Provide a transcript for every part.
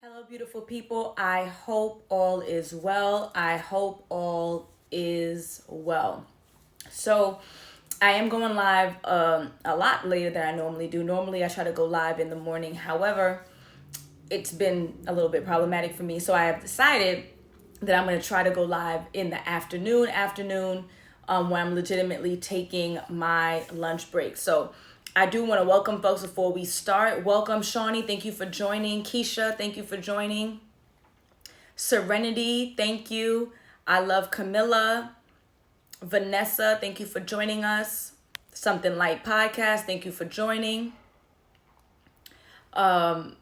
Hello, beautiful people. I hope all is well. I hope all is well. So, I am going live a lot later than I normally do. Normally, I try to go live in the morning. However, it's been a little bit problematic for me. So, I have decided that I'm going to try to go live in the afternoon, when I'm legitimately taking my lunch break. So, I do want to welcome folks before we start. Welcome, Shawnee. Thank you for joining. Keisha, thank you for joining. Serenity, thank you. I love Camilla. Vanessa, thank you for joining us. Something Light Podcast, thank you for joining. Author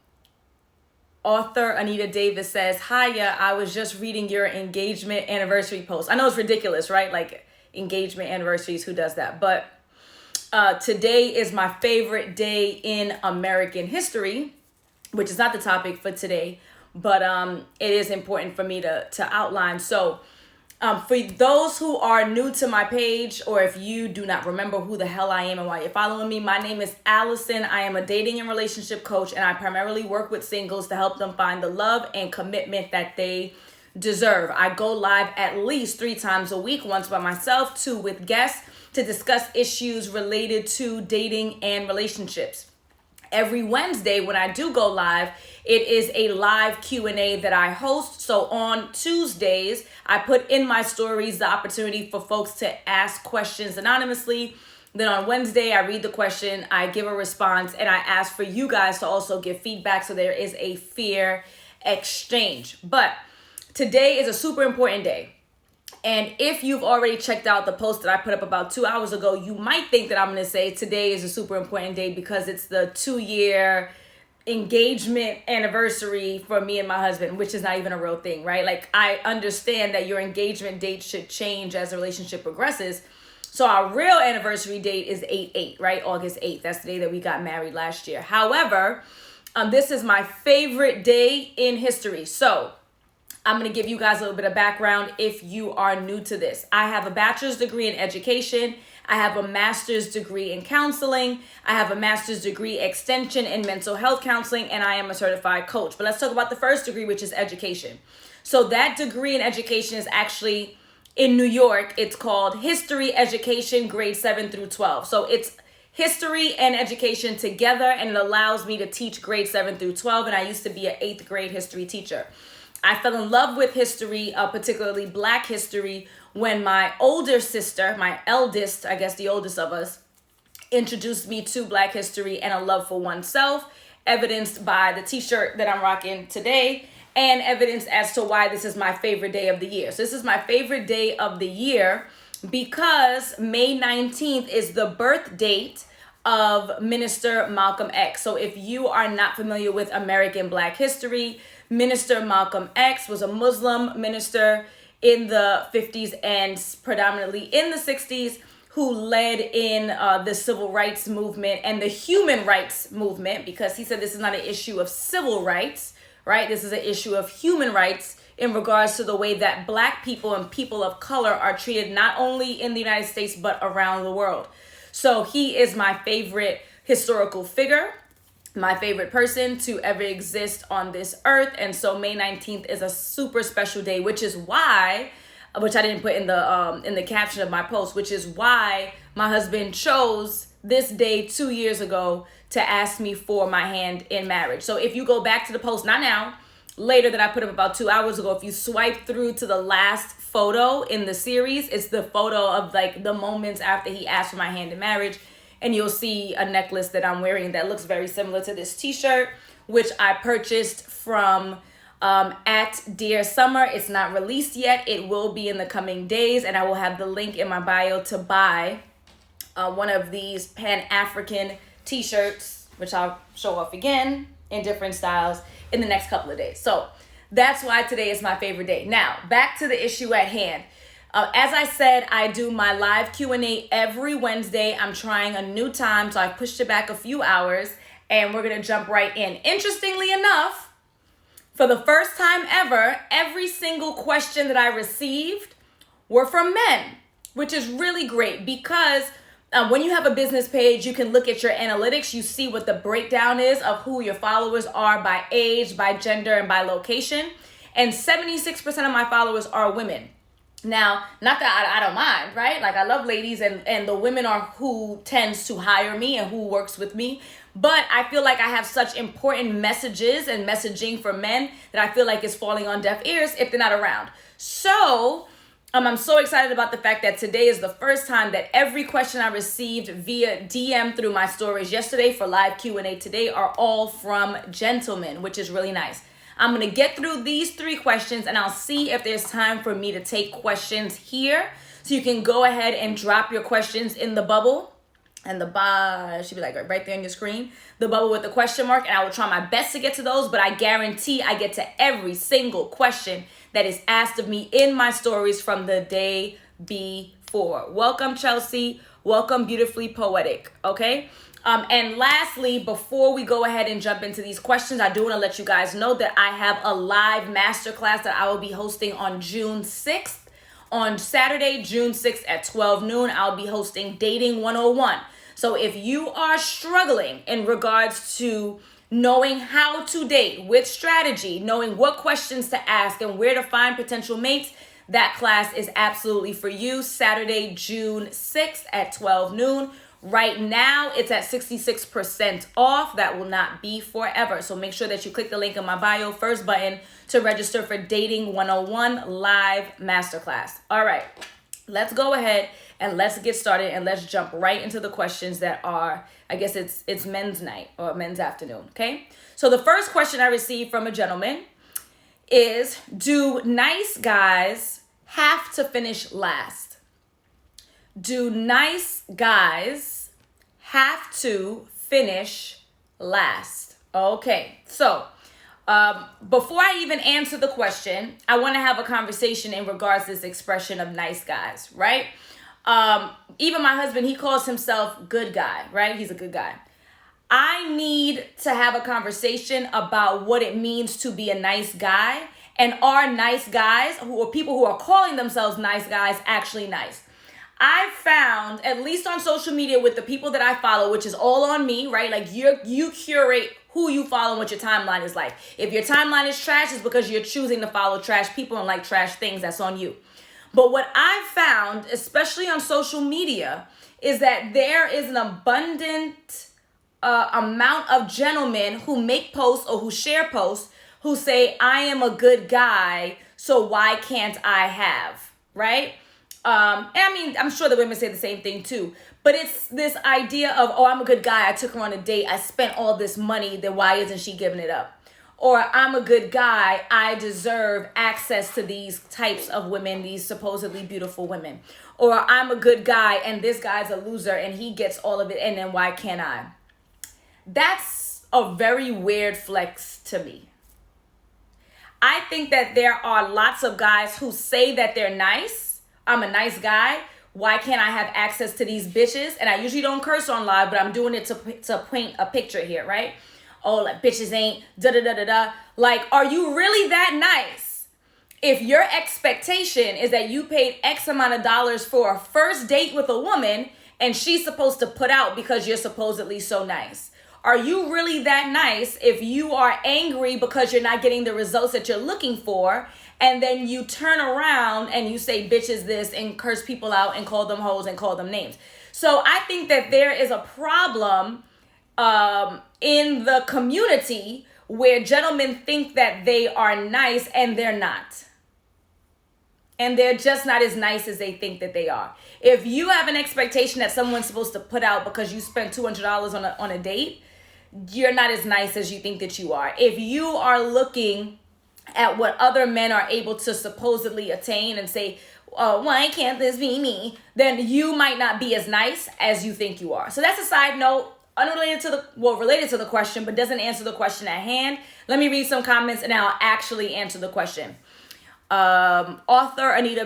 Anita Davis says, Hiya, I was just reading your engagement anniversary post. I know it's ridiculous, right? Like engagement anniversaries, who does that? But today is my favorite day in American history, which is not the topic for today, but it is important for me to outline. So for those who are new to my page, or if you do not remember who the hell I am and why you're following me, my name is Alison. I am a dating and relationship coach, and I primarily work with singles to help them find the love and commitment that they deserve. I go live at least 3 times a week, once by myself, 2 with guests, to discuss issues related to dating and relationships. Every Wednesday when I do go live, it is a live Q&A that I host. So on Tuesdays, I put in my stories the opportunity for folks to ask questions anonymously. Then on Wednesday, I read the question, I give a response, and I ask for you guys to also give feedback, so there is a fair exchange. But today is a super important day. And if you've already checked out the post that I put up about 2 hours ago, you might think that I'm going to say today is a super important day because it's the 2-year engagement anniversary for me and my husband, which is not even a real thing, right? Like, I understand that your engagement date should change as the relationship progresses. So our real anniversary date is 8/8, right? August 8th. That's the day that we got married last year. However, this is my favorite day in history. So I'm going to give you guys a little bit of background if you are new to this. I have a bachelor's degree in education. I have a master's degree in counseling. I have a master's degree extension in mental health counseling, and I am a certified coach. But let's talk about the first degree, which is education. So that degree in education is actually in New York. It's called History Education, grade 7 through 12. So it's history and education together, and it allows me to teach grade 7 through 12. And I used to be an 8th grade history teacher. I fell in love with history, particularly Black history, when my older sister, my eldest, I guess the oldest of us, introduced me to Black history and a love for oneself, evidenced by the t-shirt that I'm rocking today, and evidence as to why this is my favorite day of the year. So this is my favorite day of the year because May 19th is the birth date of Minister Malcolm X. So if you are not familiar with American Black history, Minister Malcolm X was a Muslim minister in the 50s and predominantly in the 60s who led in the civil rights movement and the human rights movement, because he said this is not an issue of civil rights, right? This is an issue of human rights in regards to the way that Black people and people of color are treated not only in the United States but around the world. So he is my favorite historical figure, my favorite person to ever exist on this earth. And so May 19th is a super special day, which is why, which I didn't put in the caption of my post, which is why my husband chose this day 2 years ago to ask me for my hand in marriage. So if you go back to the post, not now, later, that I put up about 2 hours ago, if you swipe through to the last photo in the series, it's the photo of like the moments after he asked for my hand in marriage. And you'll see a necklace that I'm wearing that looks very similar to this t-shirt, which I purchased from at Dear Summer. It's not released yet. It will be in the coming days, and I will have the link in my bio to buy one of these Pan-African t-shirts, which I'll show off again in different styles in the next couple of days. So that's why today is my favorite day. Now, back to the issue at hand. As I said, I do my live Q&A every Wednesday. I'm trying a new time, so I pushed it back a few hours, and we're going to jump right in. Interestingly enough, for the first time ever, every single question that I received were from men, which is really great because when you have a business page, you can look at your analytics. You see what the breakdown is of who your followers are by age, by gender, and by location. And 76% of my followers are women. Now, not that I don't mind, right? Like, I love ladies, and the women are who tends to hire me and who works with me. But I feel like I have such important messages and messaging for men that I feel like it's falling on deaf ears if they're not around. So I'm so excited about the fact that today is the first time that every question I received via DM through my stories yesterday for live Q&A today are all from gentlemen, which is really nice. I'm going to get through these 3 questions, and I'll see if there's time for me to take questions here. So you can go ahead and drop your questions in the bubble. And the bar should be like right there on your screen, the bubble with the question mark. And I will try my best to get to those, but I guarantee I get to every single question that is asked of me in my stories from the day before. Welcome, Chelsea. Welcome, Beautifully Poetic. Okay. And lastly, before we go ahead and jump into these questions, I do want to let you guys know that I have a live masterclass that I will be hosting on June 6th. On Saturday, June 6th at 12 noon, I'll be hosting Dating 101. So if you are struggling in regards to knowing how to date with strategy, knowing what questions to ask and where to find potential mates, that class is absolutely for you. Saturday, June 6th at 12 noon. Right now, it's at 66% off. That will not be forever. So make sure that you click the link in my bio, first button, to register for Dating 101 Live Masterclass. All right, let's go ahead and let's get started, and let's jump right into the questions that are, I guess it's men's night or men's afternoon, okay? So the first question I received from a gentleman is, do nice guys have to finish last? Do nice guys have to finish last? Okay, so before I even answer the question, I want to have a conversation in regards to this expression of nice guys, right? Even my husband, he calls himself good guy, right? He's a good guy. I need to have a conversation about what it means to be a nice guy, and are nice guys or people who are calling themselves nice guys actually nice? I found, at least on social media with the people that I follow, which is all on me, right? Like you curate who you follow and what your timeline is like. If your timeline is trash, it's because you're choosing to follow trash people and like trash things. That's on you. But what I've found, especially on social media, is that there is an abundant amount of gentlemen who make posts or who share posts who say, I am a good guy, so why can't I have, right? And I mean, I'm sure the women say the same thing too, but it's this idea of, oh, I'm a good guy, I took her on a date, I spent all this money, then why isn't she giving it up? Or I'm a good guy, I deserve access to these types of women, these supposedly beautiful women. Or I'm a good guy and this guy's a loser and he gets all of it, and then why can't I? That's a very weird flex to me. I think that there are lots of guys who say that they're nice. I'm a nice guy. Why can't I have access to these bitches? And I usually don't curse on live, but I'm doing it to paint a picture here, right? Oh, like bitches ain't da-da-da-da-da. Like, are you really that nice? If your expectation is that you paid X amount of dollars for a first date with a woman and she's supposed to put out because you're supposedly so nice. Are you really that nice if you are angry because you're not getting the results that you're looking for, and then you turn around and you say bitches this and curse people out and call them hoes and call them names? So I think that there is a problem in the community where gentlemen think that they are nice and they're not. And they're just not as nice as they think that they are. If you have an expectation that someone's supposed to put out because you spent $200 on a date, you're not as nice as you think that you are. If you are looking at what other men are able to supposedly attain and say, oh, why can't this be me? Then you might not be as nice as you think you are. So that's a side note, unrelated to related to the question, but doesn't answer the question at hand. Let me read some comments and I'll actually answer the question. Author Anita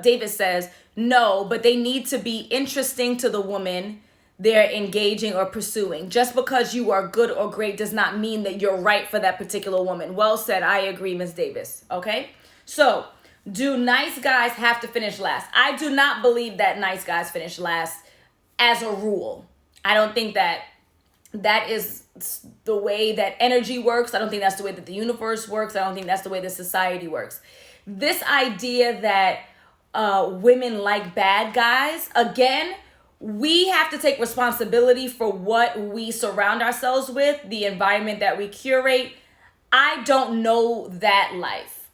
Davis says, no, but they need to be interesting to the woman they're engaging or pursuing. Just because you are good or great does not mean that you're right for that particular woman. Well said. I agree, Ms. Davis. Okay. So do nice guys have to finish last? I do not believe that nice guys finish last. as a rule. I don't think that is the way that energy works. I don't think that's the way that the universe works. I don't think that's the way that society works. This idea that women like bad guys, again, we have to take responsibility for what we surround ourselves with, the environment that we curate. I don't know that life.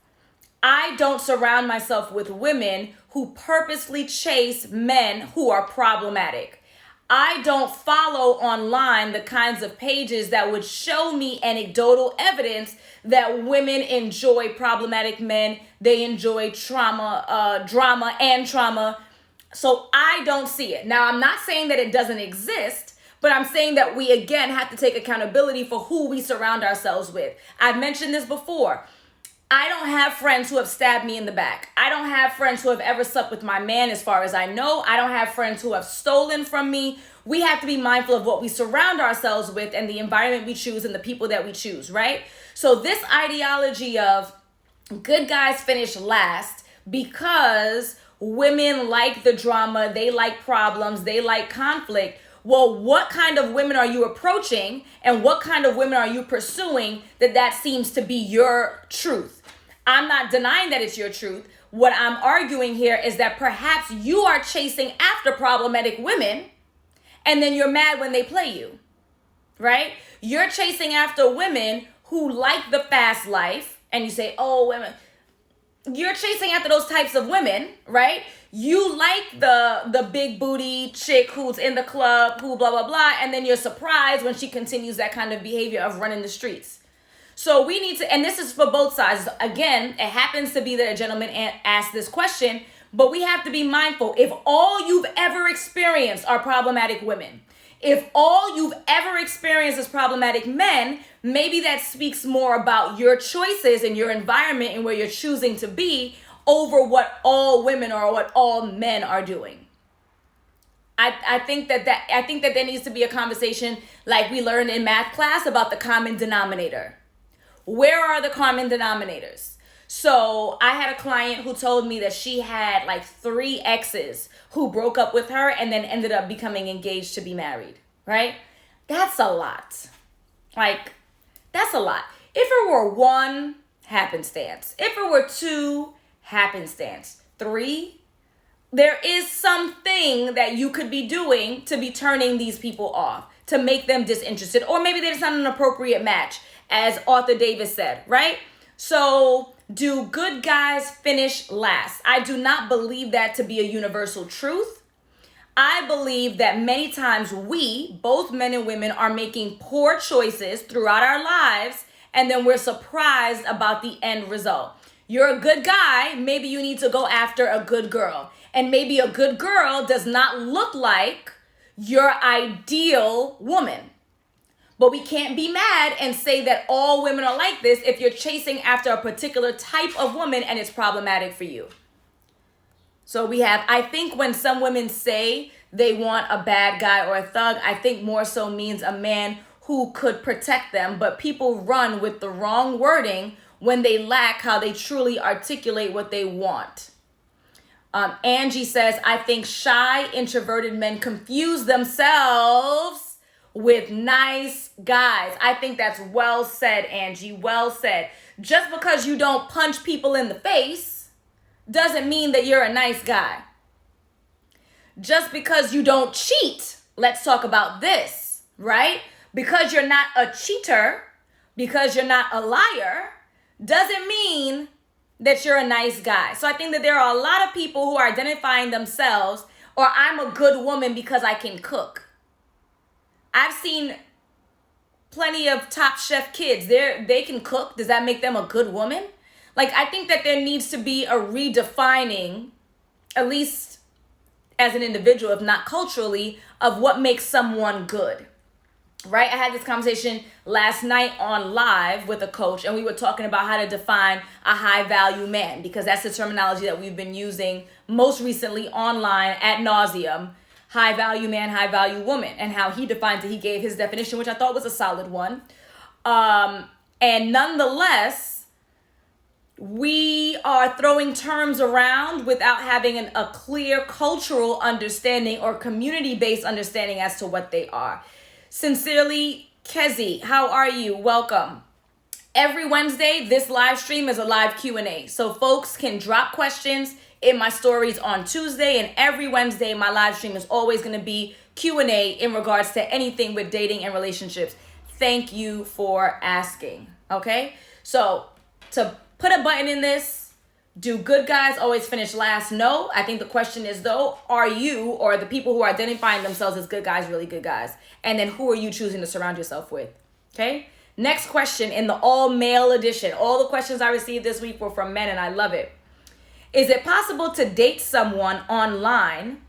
I don't surround myself with women who purposely chase men who are problematic. I don't follow online the kinds of pages that would show me anecdotal evidence that women enjoy problematic men. They enjoy drama and trauma. So I don't see it. Now, I'm not saying that it doesn't exist, but I'm saying that we, again, have to take accountability for who we surround ourselves with. I've mentioned this before. I don't have friends who have stabbed me in the back. I don't have friends who have ever slept with my man as far as I know. I don't have friends who have stolen from me. We have to be mindful of what we surround ourselves with and the environment we choose and the people that we choose, right? So this ideology of good guys finish last because women like the drama, they like problems, they like conflict. Well, what kind of women are you approaching and what kind of women are you pursuing that seems to be your truth? I'm not denying that it's your truth. What I'm arguing here is that perhaps you are chasing after problematic women and then you're mad when they play you, right? You're chasing after women who like the fast life and you say, oh, women. You're chasing after those types of women, right? You like the big booty chick who's in the club, who blah, blah, blah. And then you're surprised when she continues that kind of behavior of running the streets. So we need to, and this is for both sides. Again, it happens to be that a gentleman asked this question, but we have to be mindful. If all you've ever experienced are problematic women, if all you've ever experienced is problematic men, maybe that speaks more about your choices and your environment and where you're choosing to be over what all women or what all men are doing. I think that there needs to be a conversation like we learned in math class about the common denominator. Where are the common denominators? So I had a client who told me that she had like 3 exes who broke up with her and then ended up becoming engaged to be married, right? That's a lot. Like, that's a lot. If it were 1, happenstance. If it were 2, happenstance. 3, there is something that you could be doing to be turning these people off, to make them disinterested, or maybe there's not an appropriate match, as Arthur Davis said, right? So do good guys finish last? I do not believe that to be a universal truth. I believe that many times we, both men and women, are making poor choices throughout our lives, and then we're surprised about the end result. You're a good guy, maybe you need to go after a good girl. And maybe a good girl does not look like your ideal woman. But we can't be mad and say that all women are like this if you're chasing after a particular type of woman and it's problematic for you. So I think when some women say they want a bad guy or a thug, I think more so means a man who could protect them. But people run with the wrong wording when they lack how they truly articulate what they want. Angie says, I think shy, introverted men confuse themselves with nice guys. I think that's well said, Angie. Well said. Just because you don't punch people in the face doesn't mean that you're a nice guy. Just because you don't cheat, let's talk about this, right? Because you're not a cheater, because you're not a liar, doesn't mean that you're a nice guy. So I think that there are a lot of people who are identifying themselves, or I'm a good woman because I can cook. I've seen plenty of Top Chef kids. They can cook. Does that make them a good woman? Like, I think that there needs to be a redefining, at least as an individual, if not culturally, of what makes someone good. Right? I had this conversation last night on live with a coach, and we were talking about how to define a high value man, because that's the terminology that we've been using most recently online ad nauseum. High value man, high value woman, and how he defines it. He gave his definition, which I thought was a solid one. And nonetheless, we are throwing terms around without having a clear cultural understanding or community-based understanding as to what they are. Sincerely, Kezi, how are you? Welcome. Every Wednesday, this live stream is a live Q&A. So folks can drop questions in my stories on Tuesday, and every Wednesday, my live stream is always going to be Q&A in regards to anything with dating and relationships. Thank you for asking, okay? So to put a button in this, do good guys always finish last? No. I think the question is, though, are you or the people who are identifying themselves as good guys really good guys? And then who are you choosing to surround yourself with, okay? Next question in the all-male edition. All the questions I received this week were from men, and I love it. Is it possible to date someone online,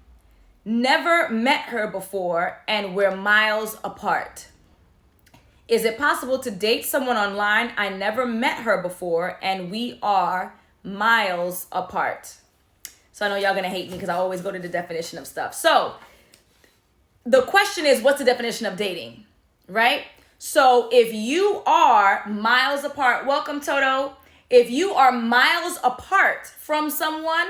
never met her before, and we're miles apart? Is it possible to date someone online, I never met her before, and we are miles apart? So I know y'all gonna hate me because I always go to the definition of stuff. So the question is, what's the definition of dating, right? So if you are miles apart, welcome Toto. If you are miles apart from someone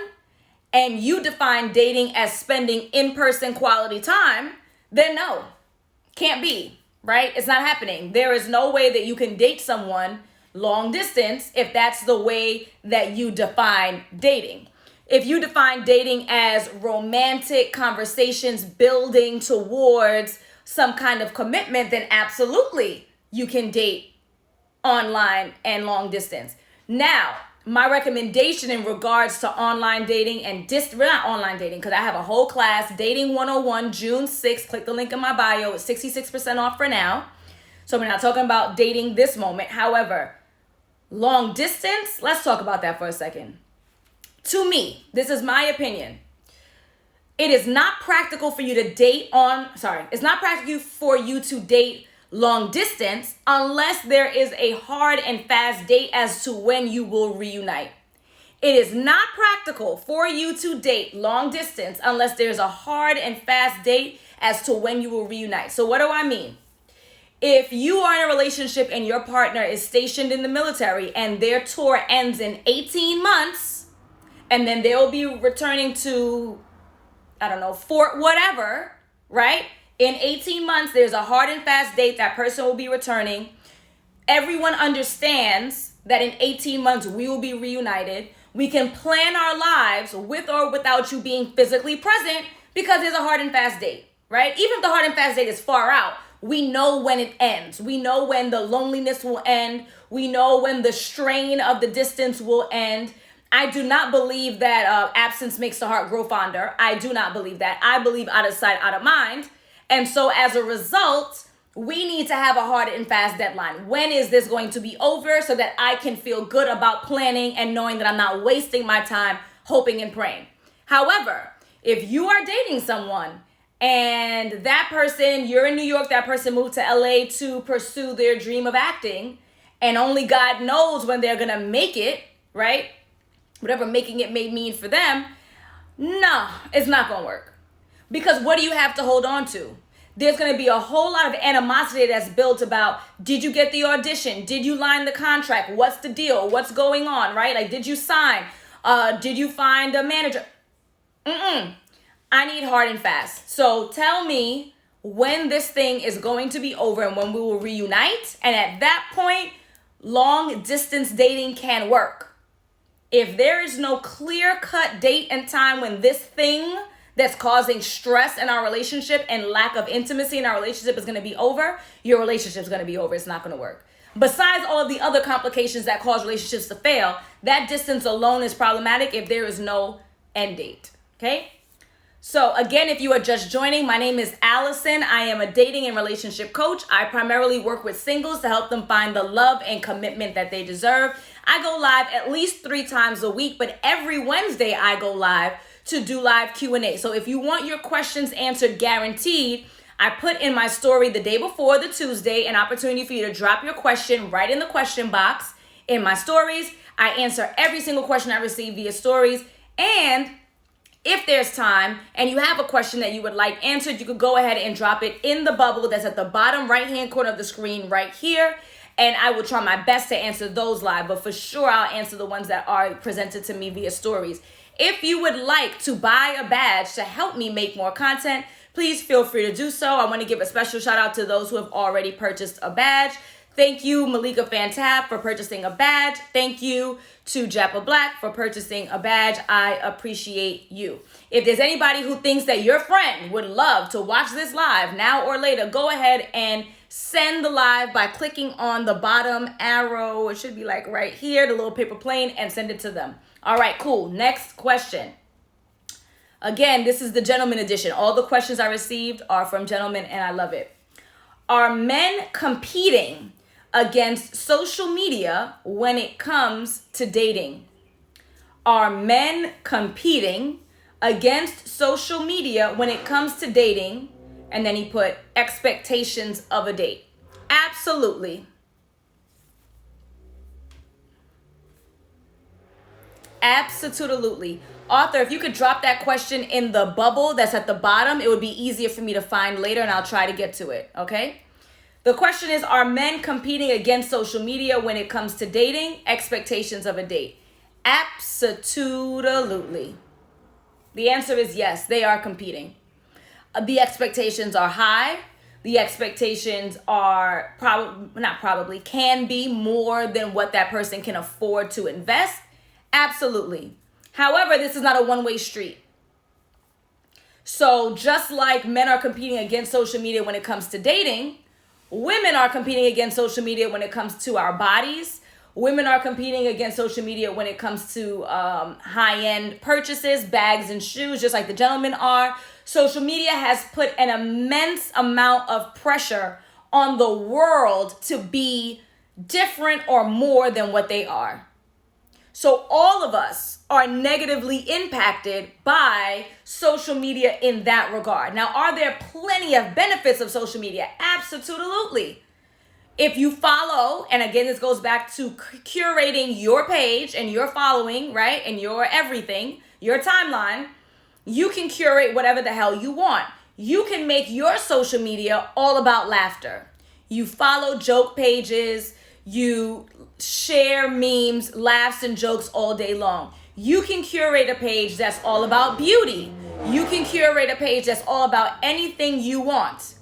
and you define dating as spending in-person quality time, then no, can't be, right? It's not happening. There is no way that you can date someone long distance if that's the way that you define dating. If you define dating as romantic conversations building towards some kind of commitment, then absolutely you can date online and long distance. Now, my recommendation in regards to online dating and not online dating, because I have a whole class, Dating 101, June 6th. Click the link in my bio. It's 66% off for now. So we're not talking about dating this moment. However, long distance, let's talk about that for a second. To me, this is my opinion. It is not practical for you to date it's not practical for you to date long distance unless there is a hard and fast date as to when you will reunite. It is not practical for you to date long distance unless there's a hard and fast date as to when you will reunite. So what do I mean? If you are in a relationship and your partner is stationed in the military and their tour ends in 18 months and then they'll be returning to, I don't know, Fort whatever, right? In 18 months, there's a hard and fast date that person will be returning. Everyone understands that in 18 months, we will be reunited. We can plan our lives with or without you being physically present because there's a hard and fast date, right? Even if the hard and fast date is far out, we know when it ends. We know when the loneliness will end. We know when the strain of the distance will end. I do not believe that absence makes the heart grow fonder. I do not believe that. I believe out of sight, out of mind. And so as a result, we need to have a hard and fast deadline. When is this going to be over so that I can feel good about planning and knowing that I'm not wasting my time hoping and praying? However, if you are dating someone and that person, you're in New York, that person moved to LA to pursue their dream of acting, and only God knows when they're going to make it, right? Whatever making it may mean for them, no, it's not going to work. Because what do you have to hold on to? There's going to be a whole lot of animosity that's built about, did you get the audition? Did you line the contract? What's the deal? What's going on, right? Like, did you sign? Did you find a manager? I need hard and fast. So tell me when this thing is going to be over and when we will reunite. And at that point, long distance dating can work. If there is no clear-cut date and time when this thing that's causing stress in our relationship and lack of intimacy in our relationship is going to be over, your relationship is going to be over. It's not going to work. Besides all of the other complications that cause relationships to fail, that distance alone is problematic if there is no end date, okay? So again, if you are just joining, my name is Alison. I am a dating and relationship coach. I primarily work with singles to help them find the love and commitment that they deserve. I go live at least 3 times a week, but every Wednesday I go live to do live Q&A. So if you want your questions answered guaranteed, I put in my story the day before, the Tuesday, an opportunity for you to drop your question right in the question box in my stories. I answer every single question I receive via stories. And if there's time and you have a question that you would like answered, you could go ahead and drop it in the bubble that's at the bottom right-hand corner of the screen right here. And I will try my best to answer those live, but for sure I'll answer the ones that are presented to me via stories. If you would like to buy a badge to help me make more content, please feel free to do so. I want to give a special shout out to those who have already purchased a badge. Thank you, Malika Fantab, for purchasing a badge. Thank you to Jappa Black for purchasing a badge. I appreciate you. If there's anybody who thinks that your friend would love to watch this live now or later, go ahead and send the live by clicking on the bottom arrow. It should be like right here, the little paper plane, and send it to them. All right, cool. Next question. Again, this is the gentleman edition. All the questions I received are from gentlemen, and I love it. Are men competing against social media when it comes to dating? Are men competing against social media when it comes to dating? And then he put expectations of a date. Absolutely. Absolutely. Author, if you could drop that question in the bubble that's at the bottom, it would be easier for me to find later, and I'll try to get to it, okay? The question is, are men competing against social media when it comes to dating? Expectations of a date. Absolutely. The answer is yes, they are competing. The expectations are high. The expectations are can be more than what that person can afford to invest. Absolutely. However, this is not a one-way street. So just like men are competing against social media when it comes to dating, women are competing against social media when it comes to our bodies. Women are competing against social media when it comes to high-end purchases, bags and shoes, just like the gentlemen are. Social media has put an immense amount of pressure on the world to be different or more than what they are. So all of us are negatively impacted by social media in that regard. Now, are there plenty of benefits of social media? Absolutely. If you follow, and again, this goes back to curating your page and your following, right? And your everything, your timeline, you can curate whatever the hell you want. You can make your social media all about laughter. You follow joke pages, you share memes, laughs, and jokes all day long. You can curate a page that's all about beauty. You can curate a page that's all about anything you want.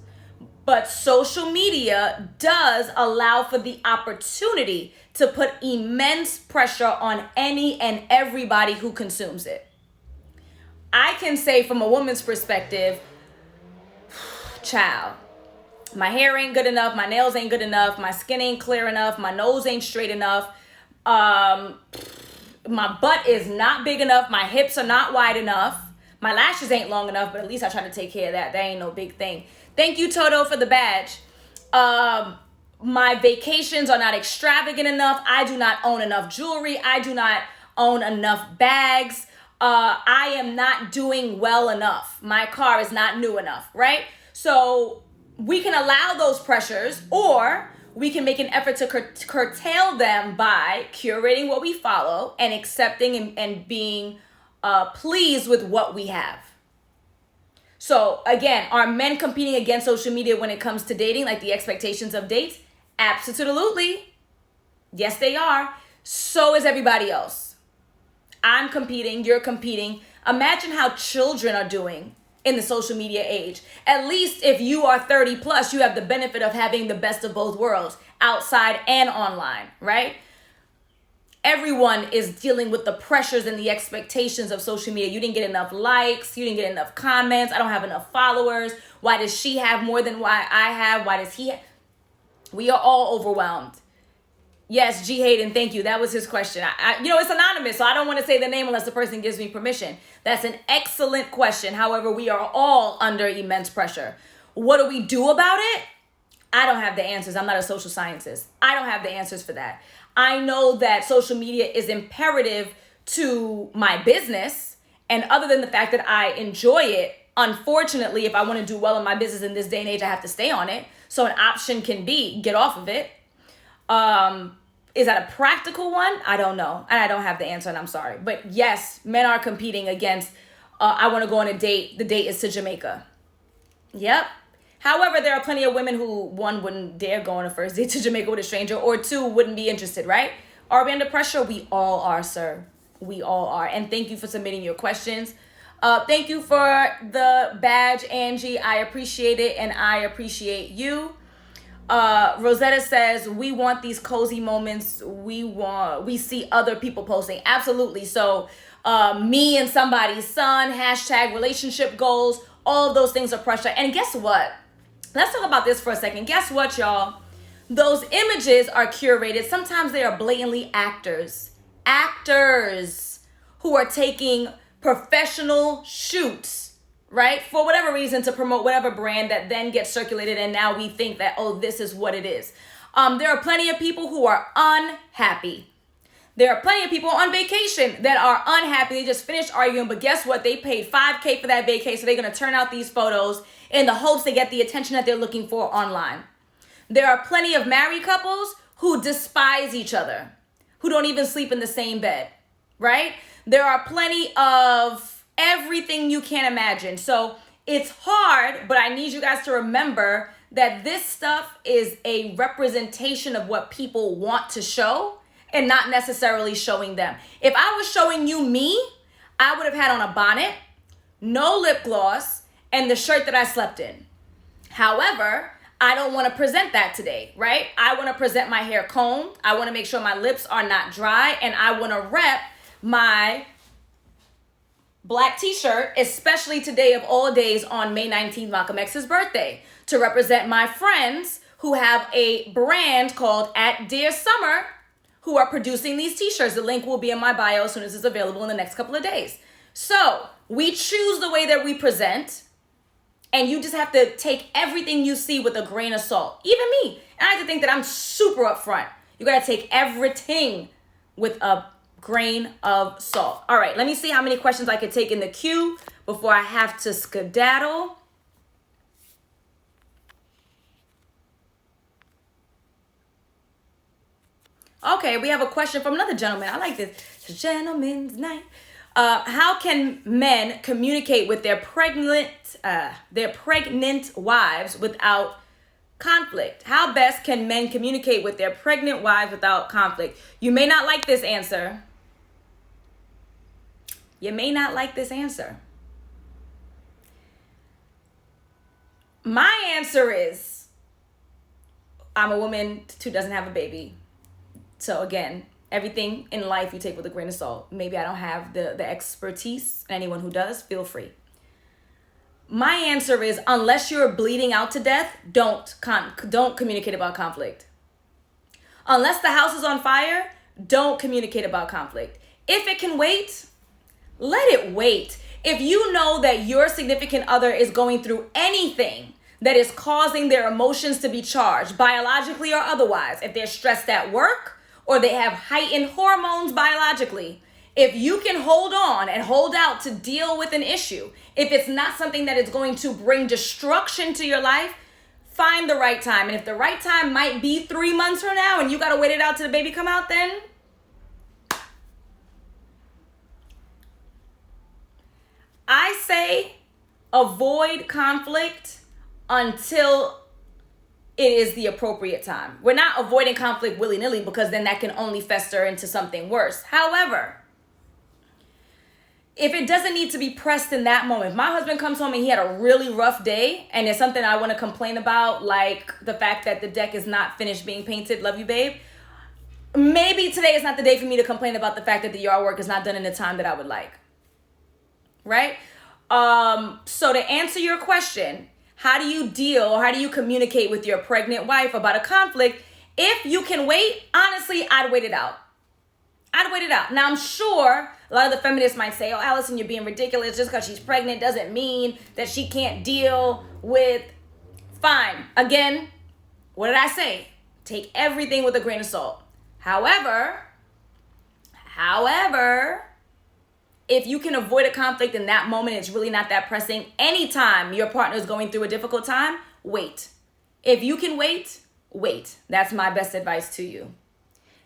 But social media does allow for the opportunity to put immense pressure on any and everybody who consumes it. I can say from a woman's perspective, child, my hair ain't good enough, my nails ain't good enough, my skin ain't clear enough, my nose ain't straight enough, my butt is not big enough, my hips are not wide enough, my lashes ain't long enough, but at least I try to take care of that. That ain't no big thing. Thank you, Toto, for the badge. My vacations are not extravagant enough. I do not own enough jewelry. I do not own enough bags. I am not doing well enough. My car is not new enough, right? So we can allow those pressures, or we can make an effort to curtail them by curating what we follow and accepting and being pleased with what we have. So again, are men competing against social media when it comes to dating, like the expectations of dates? Absolutely. Yes, they are. So is everybody else. I'm competing, you're competing. Imagine how children are doing in the social media age. At least if you are 30 plus, you have the benefit of having the best of both worlds, outside and online, right? Everyone is dealing with the pressures and the expectations of social media. You didn't get enough likes. You didn't get enough comments. I don't have enough followers. Why does she have more than why I have? Why does he have? We are all overwhelmed. Yes, G. Hayden, thank you. That was his question. It's anonymous, so I don't want to say the name unless the person gives me permission. That's an excellent question. However, we are all under immense pressure. What do we do about it? I don't have the answers. I'm not a social scientist. I don't have the answers for that. I know that social media is imperative to my business. And other than the fact that I enjoy it, unfortunately, if I want to do well in my business in this day and age, I have to stay on it. So an option can be get off of it. Is that a practical one? I don't know. And I don't have the answer, and I'm sorry. But yes, men are competing against, I want to go on a date. The date is to Jamaica. Yep. However, there are plenty of women who, one, wouldn't dare go on a first date to Jamaica with a stranger, or two, wouldn't be interested, right? Are we under pressure? We all are, sir. We all are. And thank you for submitting your questions. Thank you for the badge, Angie. I appreciate it, and I appreciate you. Rosetta says, we want these cozy moments. We see other people posting. Absolutely. So me and somebody's son, hashtag relationship goals, all of those things are pressure. And guess what? Let's talk about this for a second. Guess what, y'all? Those images are curated. Sometimes they are blatantly actors who are taking professional shoots, right? For whatever reason, to promote whatever brand that then gets circulated. And now we think that, oh, this is what it is. There are plenty of people who are unhappy. There are plenty of people on vacation that are unhappy. They just finished arguing, but guess what? They paid $5,000 for that vacation. So they're going to turn out these photos in the hopes they get the attention that they're looking for online. There are plenty of married couples who despise each other, who don't even sleep in the same bed, right? There are plenty of everything you can imagine. So it's hard, but I need you guys to remember that this stuff is a representation of what people want to show and not necessarily showing them. If I was showing you me, I would have had on a bonnet, no lip gloss, and the shirt that I slept in. However, I don't want to present that today, right? I want to present my hair combed. I want to make sure my lips are not dry, and I want to rep my black t-shirt, especially today of all days on May 19th, Malcolm X's birthday, to represent my friends who have a brand called At Dear Summer, who are producing these t-shirts. The link will be in my bio as soon as it's available in the next couple of days. So we choose the way that we present, and you just have to take everything you see with a grain of salt. Even me. And I have to think that I'm super upfront. You got to take everything with a grain of salt. All right, let me see how many questions I could take in the queue before I have to skedaddle. Okay, we have a question from another gentleman. I like this. It's a gentleman's night. How can men communicate with their pregnant wives without conflict? How best can men communicate with their pregnant wives without conflict? You may not like this answer. You may not like this answer. My answer is, I'm a woman who doesn't have a baby. So again, everything in life you take with a grain of salt. Maybe I don't have the expertise. Anyone who does, feel free. My answer is, unless you're bleeding out to death, don't communicate about conflict. Unless the house is on fire, don't communicate about conflict. If it can wait, let it wait. If you know that your significant other is going through anything that is causing their emotions to be charged, biologically or otherwise, if they're stressed at work or they have heightened hormones biologically, if you can hold on and hold out to deal with an issue, if it's not something that is going to bring destruction to your life, find the right time. And if the right time might be 3 months from now and you got to wait it out till the baby come out, then I say avoid conflict until it is the appropriate time. We're not avoiding conflict willy-nilly, because then that can only fester into something worse. However, if it doesn't need to be pressed in that moment, if my husband comes home and he had a really rough day and there's something I want to complain about, like the fact that the deck is not finished being painted, love you, babe, maybe today is not the day for me to complain about the fact that the yard work is not done in the time that I would like. Right? So to answer your question, how do you communicate with your pregnant wife about a conflict? If you can wait, honestly, I'd wait it out. Now, I'm sure a lot of the feminists might say, oh, Alison, you're being ridiculous. Just because she's pregnant doesn't mean that she can't deal with... Fine. Again, what did I say? Take everything with a grain of salt. However, if you can avoid a conflict in that moment, it's really not that pressing. Anytime your partner is going through a difficult time, wait. If you can wait, wait. That's my best advice to you.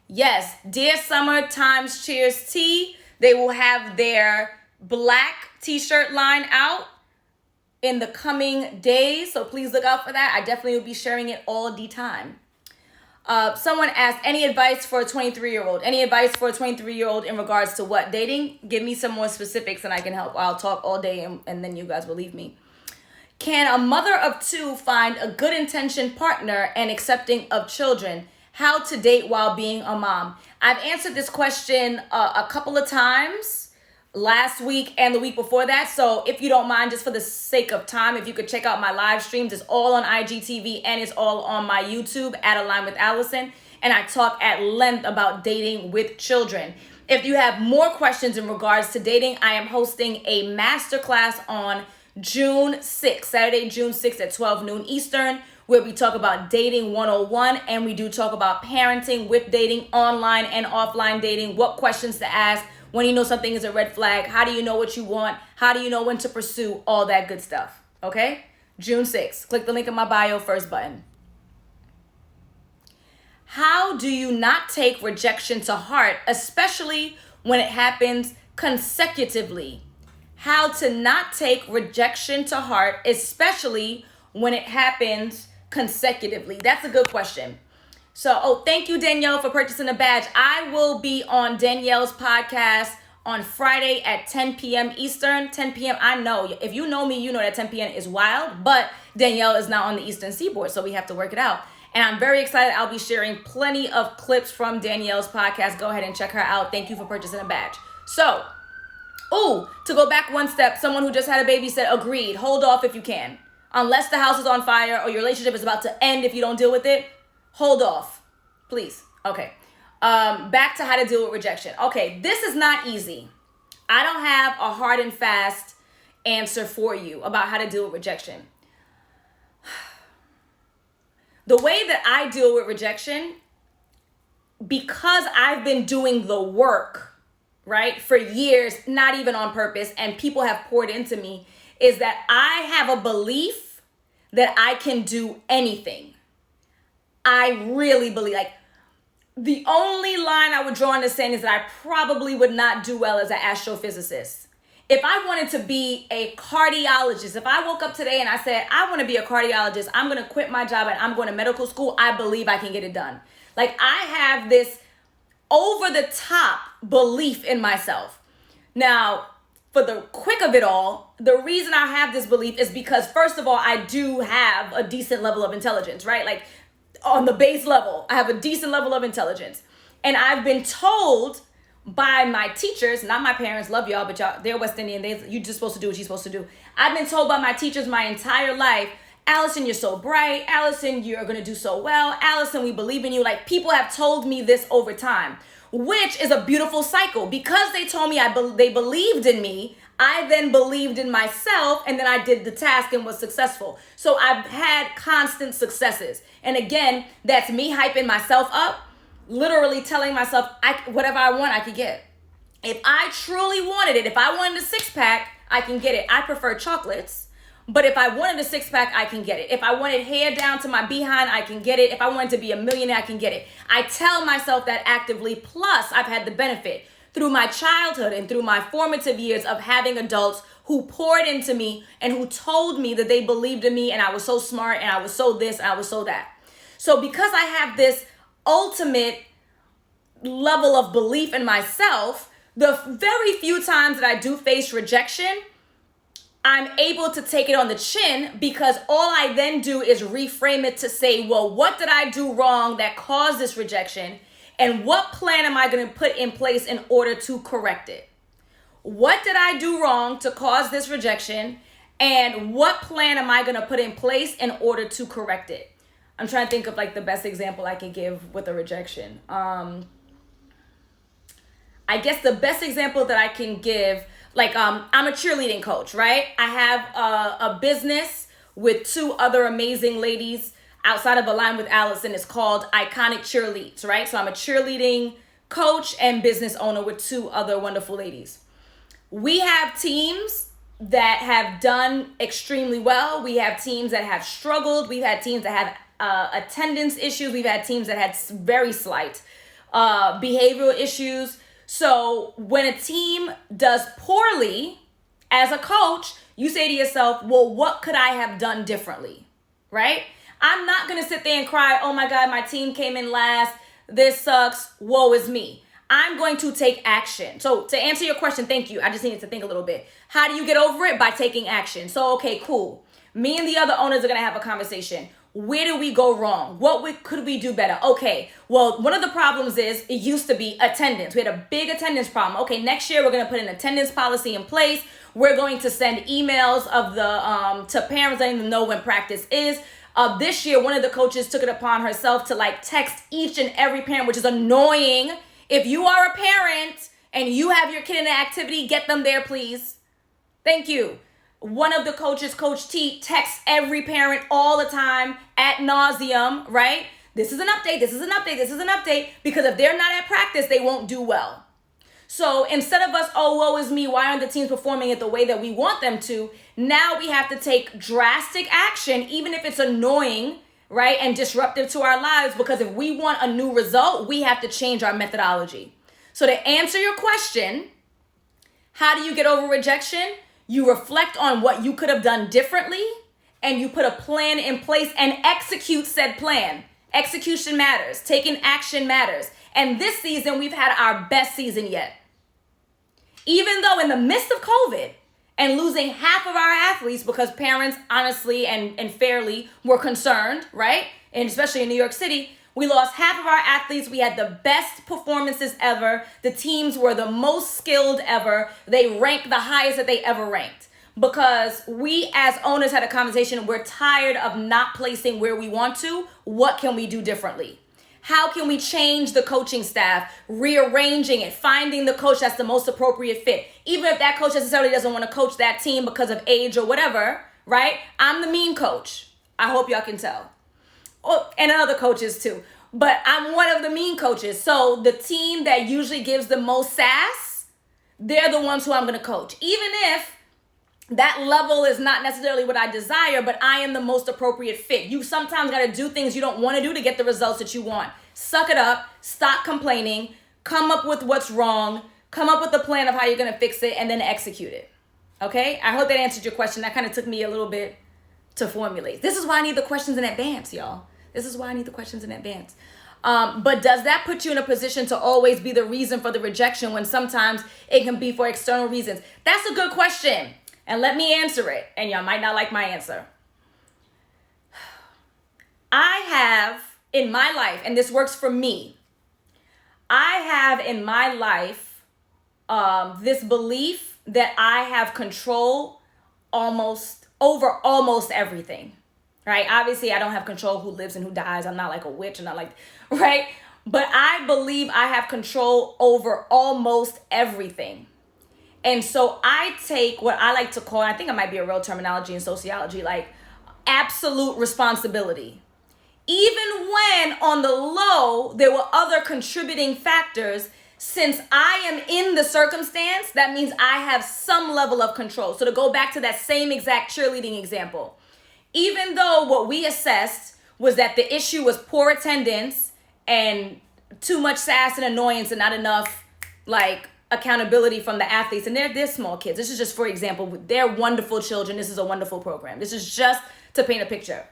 Yes, Dear Summer times Cheers Tea. They will have their black t-shirt line out in the coming days, so please look out for that. I definitely will be sharing it all the time. Someone asked, any advice for a 23-year-old? Any advice for a 23-year-old in regards to what? Dating? Give me some more specifics and I can help. I'll talk all day and then you guys will leave me. Can a mother of two find a good intentioned partner and accepting of children? How to date while being a mom? I've answered this question a couple of times last week and the week before that. So if you don't mind, just for the sake of time, if you could check out my live streams, it's all on IGTV and it's all on my YouTube at Align with Alison. And I talk at length about dating with children. If you have more questions in regards to dating, I am hosting a masterclass on June 6th, Saturday, June 6th at 12 noon Eastern, where we talk about dating 101 and we do talk about parenting with dating, online and offline dating, what questions to ask, when you know something is a red flag, how do you know what you want, how do you know when to pursue, all that good stuff, okay? June 6th. Click the link in my bio, first button. How do you not take rejection to heart, especially when it happens consecutively? How to not take rejection to heart, especially when it happens consecutively? That's a good question. So, thank you, Danielle, for purchasing a badge. I will be on Danielle's podcast on Friday at 10 p.m. Eastern. 10 p.m. I know, if you know me, you know that 10 p.m. is wild, but Danielle is not on the Eastern Seaboard, so we have to work it out. And I'm very excited. I'll be sharing plenty of clips from Danielle's podcast. Go ahead and check her out. Thank you for purchasing a badge. So, to go back one step, someone who just had a baby said, agreed, hold off if you can. Unless the house is on fire or your relationship is about to end if you don't deal with it, hold off, please. Okay, back to how to deal with rejection. Okay, this is not easy. I don't have a hard and fast answer for you about how to deal with rejection. The way that I deal with rejection, because I've been doing the work, right, for years, not even on purpose, and people have poured into me, is that I have a belief that I can do anything. I really believe, like, the only line I would draw in the sand is that I probably would not do well as an astrophysicist. If I wanted to be a cardiologist, if I woke up today and I said, I want to be a cardiologist, I'm going to quit my job and I'm going to medical school, I believe I can get it done. Like, I have this over the top belief in myself. Now, for the quick of it all, the reason I have this belief is because, first of all, I do have a decent level of intelligence, right? Like, on the base level, I have a decent level of intelligence. And I've been told by my teachers, not my parents, love y'all, but y'all, they're West Indian, you're just supposed to do what you're supposed to do. I've been told by my teachers my entire life, Alison, you're so bright. Alison, you're going to do so well. Alison, we believe in you. Like, people have told me this over time, which is a beautiful cycle. Because they told me they believed in me, I then believed in myself, and then I did the task and was successful. So I've had constant successes. And again, that's me hyping myself up, literally telling myself, whatever I want, I could get. If I truly wanted it, if I wanted a six-pack, I can get it. I prefer chocolates, but if I wanted a six-pack, I can get it. If I wanted hair down to my behind, I can get it. If I wanted to be a millionaire, I can get it. I tell myself that actively, plus I've had the benefit through my childhood and through my formative years of having adults who poured into me and who told me that they believed in me and I was so smart and I was so this and I was so that. So because I have this ultimate level of belief in myself, the very few times that I do face rejection, I'm able to take it on the chin, because all I then do is reframe it to say, well, what did I do wrong that caused this rejection? And what plan am I going to put in place in order to correct it? What did I do wrong to cause this rejection? And what plan am I going to put in place in order to correct it? I'm trying to think of like the best example I can give with a rejection. I guess the best example that I can give, like, I'm a cheerleading coach, right? I have a business with two other amazing ladies outside of Align with Alison. It's called Iconic Cheerleads, right? So I'm a cheerleading coach and business owner with two other wonderful ladies. We have teams that have done extremely well. We have teams that have struggled. We've had teams that have attendance issues. We've had teams that had very slight behavioral issues. So when a team does poorly As a coach, you say to yourself, well, what could I have done differently, right? I'm not going to sit there and cry, oh my God, my team came in last. This sucks. Woe is me. I'm going to take action. So to answer your question, thank you. I just needed to think a little bit. How do you get over it? By taking action. So, okay, cool. Me and the other owners are going to have a conversation. Where do we go wrong? Could we do better? Okay, well, one of the problems is it used to be attendance. We had a big attendance problem. Okay, next year we're going to put an attendance policy in place. We're going to send emails of the to parents letting them know when practice is. This year, one of the coaches took it upon herself to text each and every parent, which is annoying. If you are a parent and you have your kid in an activity, get them there, please. Thank you. One of the coaches, Coach T, texts every parent all the time ad nauseum, right? This is an update, this is an update, this is an update, because if they're not at practice, they won't do well. So instead of us, oh, woe is me, why aren't the teams performing it the way that we want them to? Now we have to take drastic action, even if it's annoying, right, and disruptive to our lives, because if we want a new result, we have to change our methodology. So to answer your question, how do you get over rejection? You reflect on what you could have done differently, and you put a plan in place and execute said plan. Execution matters. Taking action matters. And this season, we've had our best season yet. Even though in the midst of COVID and losing half of our athletes because parents honestly and fairly were concerned, right? And especially in New York City, we lost half of our athletes. We had the best performances ever. The teams were the most skilled ever. They ranked the highest that they ever ranked. Because we as owners had a conversation, we're tired of not placing where we want to. What can we do differently? How can we change the coaching staff, rearranging it, finding the coach that's the most appropriate fit? Even if that coach necessarily doesn't want to coach that team because of age or whatever, right? I'm the mean coach. I hope y'all can tell. Oh, and other coaches too. But I'm one of the mean coaches. So the team that usually gives the most sass, they're the ones who I'm going to coach. Even if that level is not necessarily what I desire, but I am the most appropriate fit. You sometimes got to do things you don't want to do to get the results that you want. Suck it up. Stop complaining. Come up with what's wrong. Come up with a plan of how you're going to fix it and then execute it. Okay? I hope that answered your question. That kind of took me a little bit to formulate. This is why I need the questions in advance, y'all. This is why I need the questions in advance. But does that put you in a position to always be the reason for the rejection when sometimes it can be for external reasons? That's a good question. And let me answer it. And y'all might not like my answer. I have in my life, and this works for me, I have in my life this belief that I have control over almost everything. Right? Obviously, I don't have control who lives and who dies. I'm not like a witch. I'm not like, right? But I believe I have control over almost everything. And so I take what I like to call, and I think it might be a real terminology in sociology, like absolute responsibility. Even when on the low, there were other contributing factors, since I am in the circumstance, that means I have some level of control. So to go back to that same exact cheerleading example, even though what we assessed was that the issue was poor attendance and too much sass and annoyance and not enough accountability from the athletes, and they're small kids. This is just for example. They're wonderful children. This is a wonderful program. This is just to paint a picture,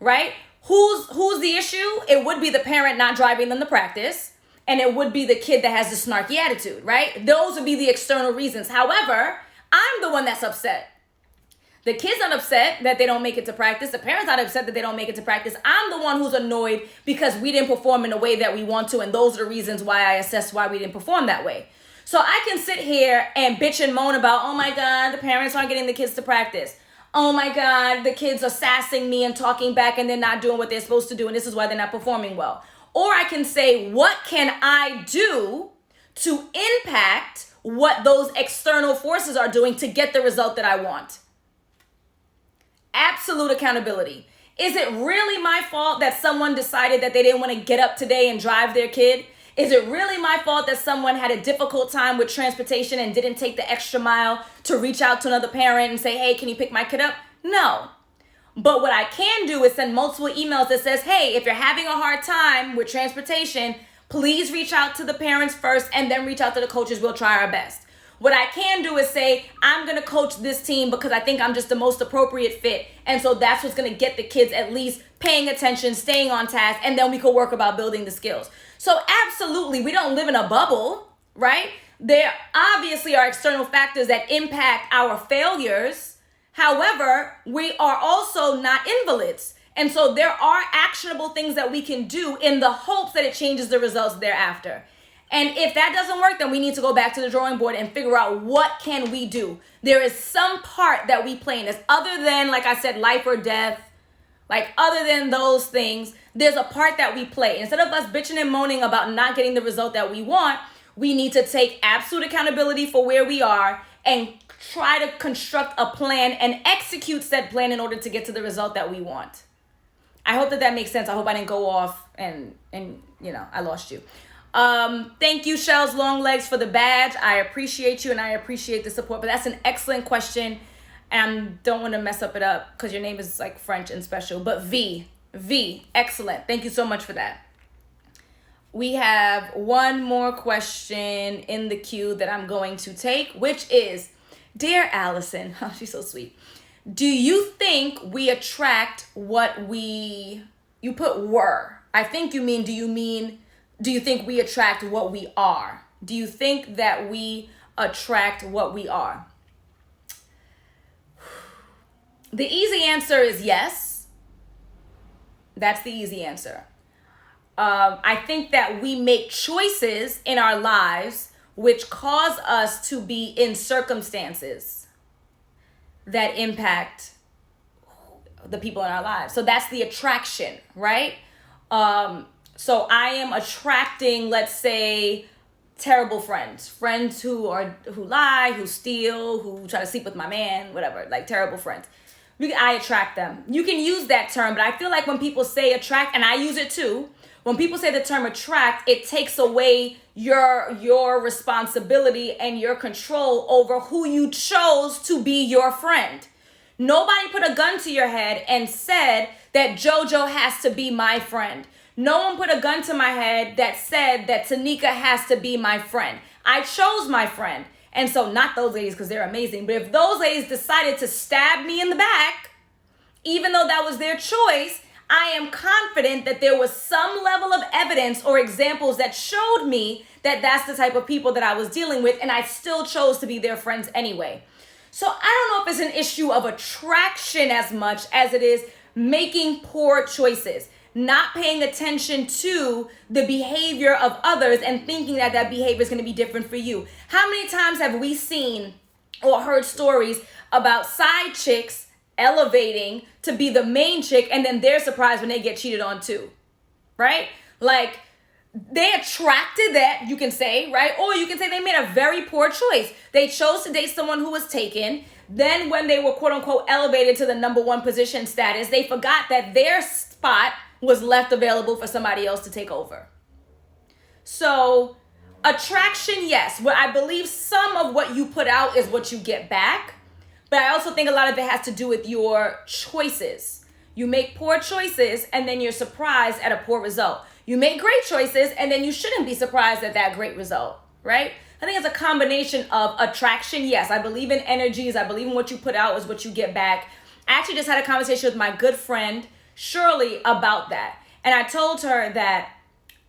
right? Who's the issue? It would be the parent not driving them to practice, and it would be the kid that has the snarky attitude, right? Those would be the external reasons. However, I'm the one that's upset. The kid's not upset that they don't make it to practice. The parent's not upset that they don't make it to practice. I'm the one who's annoyed because we didn't perform in the way that we want to, and those are the reasons why I assess why we didn't perform that way. So I can sit here and bitch and moan about, oh my God, the parents aren't getting the kids to practice. Oh my God, the kids are sassing me and talking back and they're not doing what they're supposed to do, and this is why they're not performing well. Or I can say, what can I do to impact what those external forces are doing to get the result that I want? Absolute accountability. Is it really my fault that someone decided that they didn't want to get up today and drive their kid? Is it really my fault that someone had a difficult time with transportation and didn't take the extra mile to reach out to another parent and say, hey, can you pick my kid up? No. But what I can do is send multiple emails that says, hey, if you're having a hard time with transportation, please reach out to the parents first and then reach out to the coaches. We'll try our best. What I can do is say, I'm going to coach this team because I think I'm just the most appropriate fit. And so that's what's going to get the kids at least paying attention, staying on task, and then we could work about building the skills. So absolutely, we don't live in a bubble, right? There obviously are external factors that impact our failures. However, we are also not invalids. And so there are actionable things that we can do in the hopes that it changes the results thereafter. And if that doesn't work, then we need to go back to the drawing board and figure out what can we do. There is some part that we play in this other than, like I said, life or death. Like other than those things, there's a part that we play. Instead of us bitching and moaning about not getting the result that we want, we need to take absolute accountability for where we are and try to construct a plan and execute said plan in order to get to the result that we want. I hope that makes sense. I hope I didn't go off and I lost you. Thank you, Shells Long Legs, for the badge. I appreciate you and I appreciate the support. But that's an excellent question. And I don't want to mess it up because your name is like French and special. But V, excellent. Thank you so much for that. We have one more question in the queue that I'm going to take, which is, Dear Alison, oh, she's so sweet. Do you think we attract what you put were? I think you mean, do you think we attract what we are? Do you think that we attract what we are? The easy answer is yes. That's the easy answer. I think that we make choices in our lives which cause us to be in circumstances that impact the people in our lives. So that's the attraction, right? So I am attracting, let's say, terrible friends who lie, who steal, who try to sleep with my man, whatever, like terrible friends. I attract them. You can use that term, but I feel like when people say attract, and I use it too, when people say the term attract, it takes away your responsibility and your control over who you chose to be your friend. Nobody put a gun to your head and said that JoJo has to be my friend. No one put a gun to my head that said that Tanika has to be my friend. I chose my friend. And so not those ladies because they're amazing, but if those ladies decided to stab me in the back, even though that was their choice, I am confident that there was some level of evidence or examples that showed me that that's the type of people that I was dealing with, and I still chose to be their friends anyway. So I don't know if it's an issue of attraction as much as it is making poor choices, not paying attention to the behavior of others and thinking that that behavior is going to be different for you. How many times have we seen or heard stories about side chicks elevating to be the main chick and then they're surprised when they get cheated on too, right? Like they attracted that, you can say, right? Or you can say they made a very poor choice. They chose to date someone who was taken. Then when they were quote unquote elevated to the number one position status, they forgot that their spot was left available for somebody else to take over. So attraction, yes. What I believe some of what you put out is what you get back. But I also think a lot of it has to do with your choices. You make poor choices and then you're surprised at a poor result. You make great choices and then you shouldn't be surprised at that great result, right? I think it's a combination of attraction. Yes, I believe in energies. I believe in what you put out is what you get back. I actually just had a conversation with my good friend, Shirley, about that. And I told her that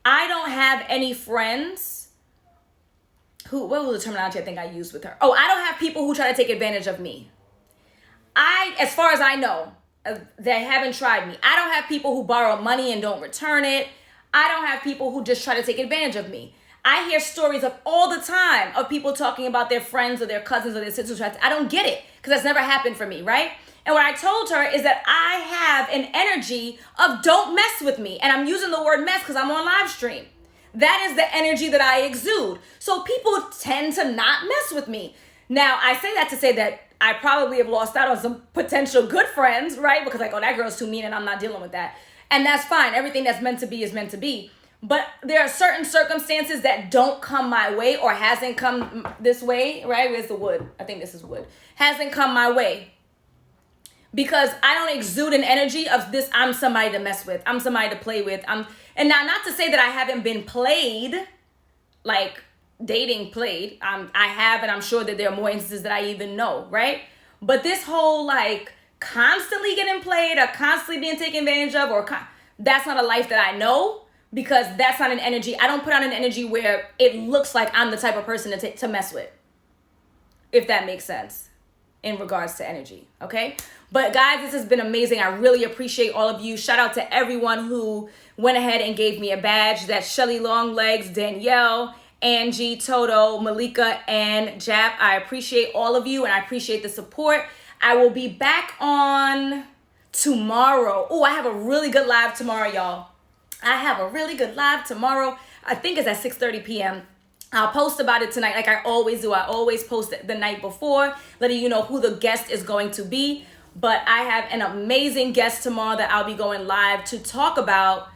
I don't have any friends what was the terminology I think I used with her? Oh, I don't have people who try to take advantage of me. As far as I know, they haven't tried me. I don't have people who borrow money and don't return it. I don't have people who just try to take advantage of me. I hear stories of all the time of people talking about their friends or their cousins or their sisters. I don't get it because that's never happened for me, right? And what I told her is that I have an energy of don't mess with me. And I'm using the word mess because I'm on live stream. That is the energy that I exude. So people tend to not mess with me. Now, I say that to say that I probably have lost out on some potential good friends, right? Because like, oh, that girl's too mean and I'm not dealing with that. And that's fine. Everything that's meant to be is meant to be. But there are certain circumstances that don't come my way or hasn't come this way, right? Where's the wood? I think this is wood. Hasn't come my way. Because I don't exude an energy of this, I'm somebody to mess with. I'm somebody to play with. And now, not to say that I haven't been played, like dating played. I have, and I'm sure that there are more instances that I even know, right? But this whole like constantly getting played or constantly being taken advantage of, that's not a life that I know, because that's not an energy. I don't put on an energy where it looks like I'm the type of person to mess with, if that makes sense in regards to energy, okay? But guys, this has been amazing. I really appreciate all of you. Shout out to everyone who went ahead and gave me a badge. That's Shelly Longlegs, Danielle, Angie, Toto, Malika, and Jap. I appreciate all of you, and I appreciate the support. I will be back on tomorrow. Oh, I have a really good live tomorrow, y'all. I have a really good live tomorrow. I think it's at 6:30 p.m. I'll post about it tonight like I always do. I always post it the night before, letting you know who the guest is going to be. But I have an amazing guest tomorrow that I'll be going live to talk about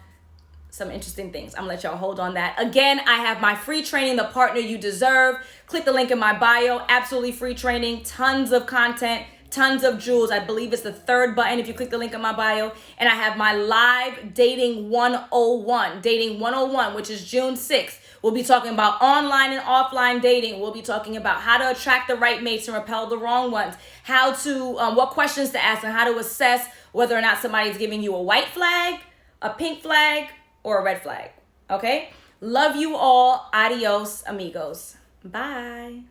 some interesting things. I'm gonna let y'all hold on that. Again, I have my free training, The Partner You Deserve. Click the link in my bio. Absolutely free training, tons of content, tons of jewels. I believe it's the third button if you click the link in my bio. And I have my live Dating 101, which is June 6th. We'll be talking about online and offline dating. We'll be talking about how to attract the right mates and repel the wrong ones. How to, what questions to ask, and how to assess whether or not somebody's giving you a white flag, a pink flag, or a red flag. Okay? Love you all. Adios, amigos. Bye.